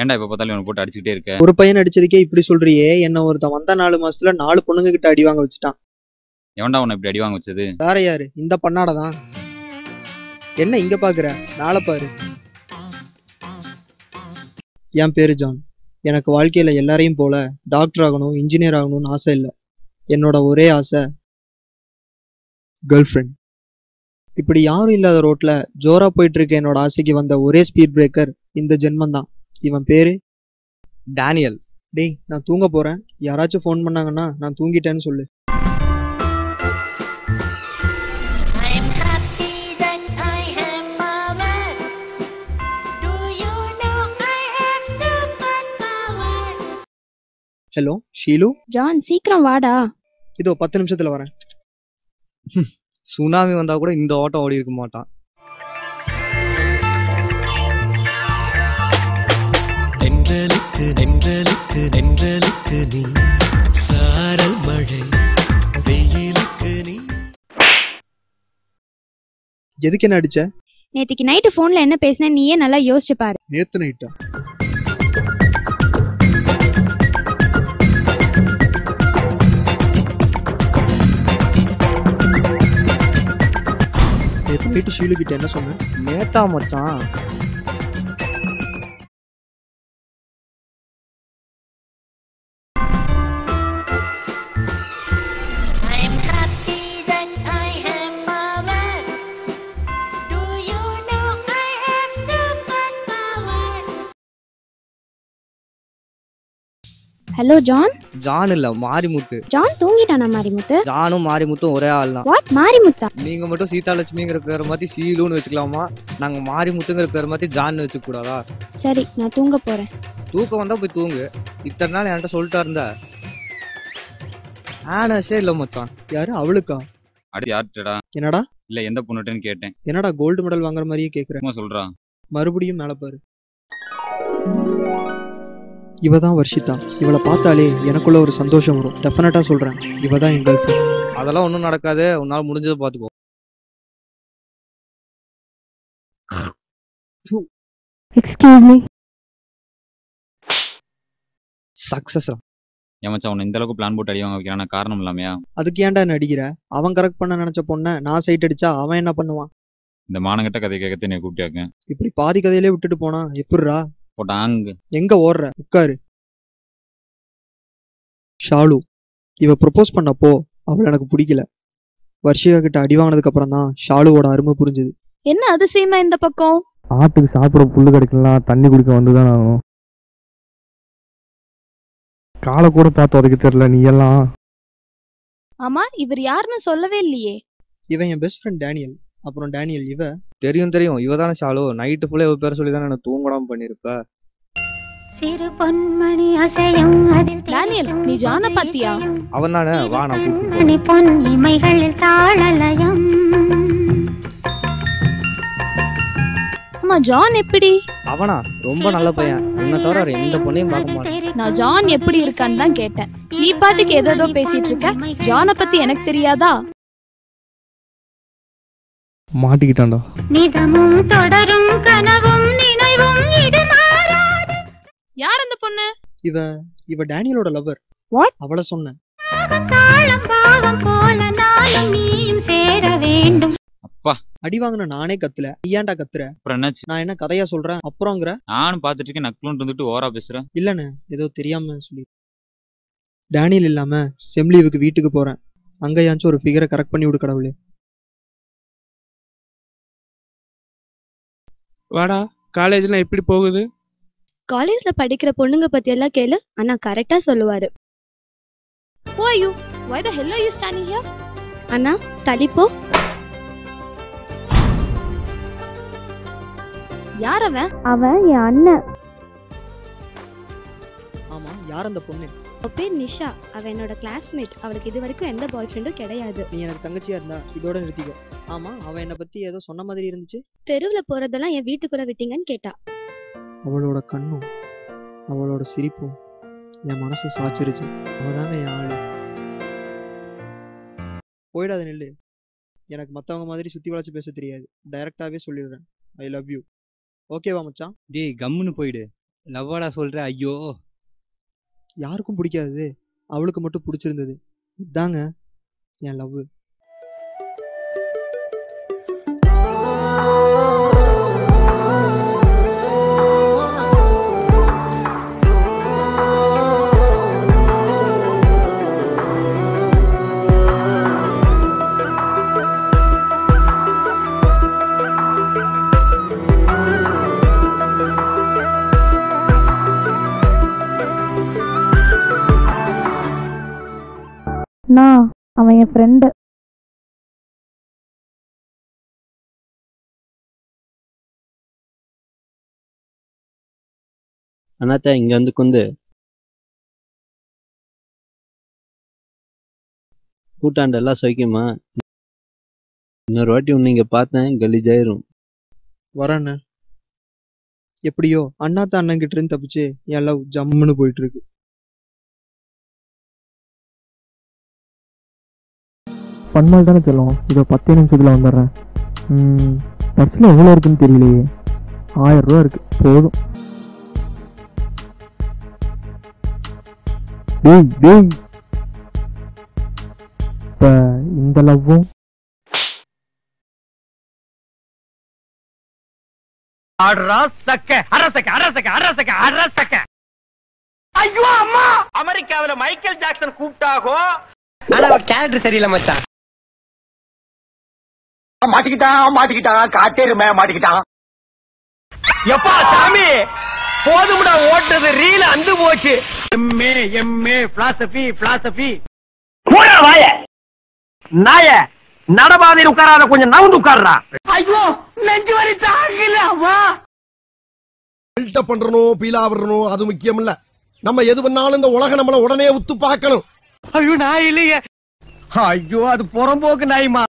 ஏன்டா இப்ப பார்த்தாலும் இவனை போட்டு அடிச்சுக்கிட்டே இருக்க? ஒரு பையன் அடிச்சதுக்கே இப்படி சொல்றியே? என்ன ஒருத்தன் வந்த 4 மாசத்துல 4 பொண்ணுங்க கிட்ட அடி வாங்க வச்சுட்டான். எவன்டா உன்னை இப்படி அடி வாங்க வச்சது? வேற யாரு? இந்த பண்ணாடதான். என்ன இங்க பாக்குற? மேல பாரு. என் பேரு ஜான். எனக்கு வாழ்க்கையில எல்லாரையும் போல டாக்டர் ஆகணும், இன்ஜினியர் ஆகணும்னு ஆசை இல்லை. என்னோட ஒரே ஆசை கேர்ள் ஃப்ரெண்ட். இப்படி யாரும் இல்லாத ரோட்ல ஜோரா போயிட்டு இருக்க என்னோட ஆசைக்கு வந்த ஒரே ஸ்பீட் பிரேக்கர் இந்த ஜென்மந்தான். இவன் பேரு டேனியல். டேய், நான் தூங்க போறேன். யாராச்சும் ஃபோன் பண்ணாங்கன்னா நான் தூங்கிட்டேன்னு சொல்லு. ஹலோ ஷீலு. ஜான் சீக்கிரம் வாடா. இதோ 10 நிமிஷத்துல வரேன். சுனாமி வந்தா கூட இந்த ஓட்டம் ஓடி இருக்க மாட்டான். நென்றலுக்கு நென்றலுக்கு நென்றலுக்கு நீ சாரல் மழை வெயிலுக்கு நீ. எதுக்கு என்ன அடிச்ச? நேத்திக்கு நைட்டு போன்ல என்ன பேசின நீயே நல்லா யோசிச்சு பாரு. நேத்து நைட்டா? நேத்து நைட்டு ஷீலு கிட்ட என்ன சொன்ன? நேத்தா மச்சான்? Hello John. ஜான் இல்ல, மாரிமுத்து. ஜான் தூங்கிட்டானா மாரிமுத்து? ஜானும் மாரிமுத்தும் ஒரே ஆள் தான். வாட் மாரிமுத்தா? நீங்க மட்டும் சீதாலட்சுமிங்கிற பேரை மாத்தி சீலுன்னு வச்சுக்கலாமா? நாங்க மாரிமுத்துங்கிற பேரை மாத்தி ஜான்னு வச்சுக்க கூடாதா? சரி, நான் தூங்க போறேன். தூக்கம் வந்தா போய் தூங்கு. இத்தனை நாள் என்கிட்ட சொல்லிட்டா இருந்தா ஆனஸே இல்ல மச்சான். யாரு? அவளுக்கா? அடி யார்ட்டடா? என்னடா? இல்ல எந்த பொண்ணுட்டேன்னு கேட்டேன். என்னடா கோல்டு மெடல் வாங்குற மாதிரியே கேக்குற? சும்மா சொல்றா. மறுபடியும் மேல பாரு. இவதான் வர்ஷிதா. இவளை பார்த்தாலே எனக்குள்ள ஒரு சந்தோஷம் வரும். டெஃபினட்டா சொல்றேன், இவதான் என் கேர்ள் ஃப்ரெண்ட். அதெல்லாம் ஒண்ணும் நடக்காது. உன்னால முடிஞ்சதை பாத்துக்கோ. Excuse me. சக்சஸ். ஏன் மச்சான் உன்னை இந்த அளவுக்கு பிளான் போட்டு அடி வாங்க வைக்கிறான காரணம் இல்லாமையா? அதுக்கு ஏன்டா என்ன அடிக்கிற? அவன் கரெக்ட் பண்ண நினைச்ச பொண்ண நான் சைட் அடிச்சா அவன் என்ன பண்ணுவான்? இந்த மானங்கட்ட கதை கேட்கத்த நீ கூப்பிட்டாக்க. இப்படி பாதி கதையிலே விட்டுட்டு போனா எப்படிரா? போட்டாங்க. எங்க ஓடுற? உட்காரு. ஷாலு, இவ ப்ரொபோஸ் பண்ணப்போ அவளை எனக்கு பிடிக்கல. வர்ஷிகா கிட்ட அடி வாங்கினதுக்கு அப்புறம் தான் ஷாலுவோட அருமை புரிஞ்சுது. என்ன அதிசயமா இந்த பக்கம்? ஆட்டுக்கு சாப்பிட புல்லு கிடைக்கலாம், தண்ணி குடிக்க வந்துதான் ஆகும். காலை கூட பார்த்து உதைக்க தெரியல நீ எல்லாம். ஆமா, இவர் யாருன்னு சொல்லவே இல்லையே. இவன் என் பெஸ்ட் ஃப்ரெண்ட் டேனியல். அப்புறம் டேனியல் இவ. தெரியும் தெரியும், இவதானே ஷாலு. நைட்டு ஃபுல்லா இவ பேரை சொல்லி தானே என்ன தூங்கடாம பண்ணிருப்ப. டேனியல், நீ ஜான பாத்தியா? அவன் தானே. வா நான் கூப்பிட்டு. ஆமா, ஜான் எப்படி? அவனா ரொம்ப நல்ல பையன். உன்னை தவிர வேற எந்த பொண்ணையும் பார்க்க மாட்டான். நான் ஜான் எப்படி இருக்கான்னு தான் கேட்டேன். நீ பாட்டுக்கு ஏதோ பேசிட்டு இருக்க. ஜானை பத்தி எனக்கு தெரியாதா? மாட்டிக்கிட்டான்டா. நிதமும் தொடரும் கனவும் நினைவும் இது மாறாது. யார் அந்த பொண்ணு? இவ இவ டேனியலோட லவர். வாட்? அவளை சொன்னேன். தாளம் பாவம் போல நாளும் நீயும் சேர வேண்டும். அப்பா அடி வாங்கின நானே கத்துல, நீ ஏன்டா கத்துற? அப்புறம் என்னாச்சு? நான் என்ன கதையா சொல்றேன் அப்புறம்ங்கிற? நானும் பாத்துட்டு இருக்கேன். நக்குலுன்னு இருந்துட்டு ஓரா பேசுறேன். இல்லன்னு ஏதோ தெரியாம சொல்லி. டேனியல் இல்லாம செம்லீவுக்கு வீட்டுக்கு போறேன். அங்கேயாச்சும் ஒரு ஃபிகரை கரெக்ட் பண்ணி விடு கடவுளே. வாடா, காலேஜ்ல எப்படி போகுது? காலேஜ்ல படிக்கிற பொண்ணுங்க பத்தி எல்லாம் கேளு, அண்ணா கரெக்டா சொல்லுவாரு. Who are you? Why the hell are you standing here? அண்ணா தலிப்போ. யார் அவன்? அவன் என் அண்ணன். ஆமா, யார் அந்த பொண்ணு? அவ பேர் நிஷா. அவ என்னோட கிளாஸ்மேட். அவளுக்கு இது வரைக்கும் எந்த பாய் ஃப்ரெண்டும் கிடையாது. நீ எனக்கு தங்கச்சியா இருந்தா இதோட நிறுத்திக்கோ. ஆமா, அவ என்ன பத்தி ஏதோ சொன்ன மாதிரி இருந்துச்சு. தெருவுல போறதெல்லாம் என் வீட்டுக்குள்ள விட்டீங்கன்னு கேட்டா. அவளோட கண்ணும் அவளோட சிரிப்பும் என் மனசை சாச்சிருச்சு. அவதாங்க என் ஆளு. போயிடாத நெல்லு. எனக்கு மத்தவங்க மாதிரி சுத்தி வளைச்சு பேச தெரியாது. டைரக்டாவே சொல்லிடுறேன், ஐ லவ் யூ. ஓகேவா மச்சான்? டேய் கம்முன்னு போயிடு. லவ்வாடா சொல்ற? ஐயோ, யாருக்கும் பிடிக்காது, அவளுக்கு மட்டும் பிடிச்சிருந்தது. இதாங்க என் லவ். அவன் என் ஃப்ரெண்டு. அண்ணாத்தா இங்க வந்து குந்து. கூட்டாண்ட எல்லாம் சௌக்கியமா? இன்னொரு வாட்டி உன்னை இங்க பார்த்தேன் கலீஜாயிரும். வரேண்ணே. எப்படியோ அண்ணாத்த அண்ணன் கிட்ட இருந்து தப்பிச்சு என் லவ் ஜம்முன்னு போயிட்டு இருக்கு. பண்ணால் தானே சொல்லுவோம். இதோ 10 நிமிஷத்துல வந்துடுறேன். பர்ஸில் எவ்வளோ இருக்குன்னு தெரியலையே. 1000 ரூபா இருக்கு, போதும். டேய் டேய், இப்போ இந்த லவ்வும் ஐயோ அம்மா, அமெரிக்காவில மைக்கேல் ஜாக்சன் கூப்பிட்டாகோ. ஆனா கேரக்டர் சரியில்லை மச்சான். மாட்டிக்கிட்டான் காட்டேருமே மாட்டிக்கிட்டான். எப்பா சாமி, போதும்டா ஓட்டுறது, ரீல அந்து போச்சு. எம்ஏ பிலாசபி வாய நாய நடபாதையில் உட்காராத, கொஞ்சம் நவுந்து உட்கார்றா. ஐயோ நெஞ்சு வலி தாங்கல. அம்மா பில்டப் பண்றணும், பீலா வரணும், அது முக்கியம் இல்ல. நம்ம எது பண்ணாலும் இந்த உலக நம்மள உடனே உத்து பார்க்கணும். ஐயோ நாய் இல்லையே. ஐயோ அது புறம்போக்கு நாய்மா.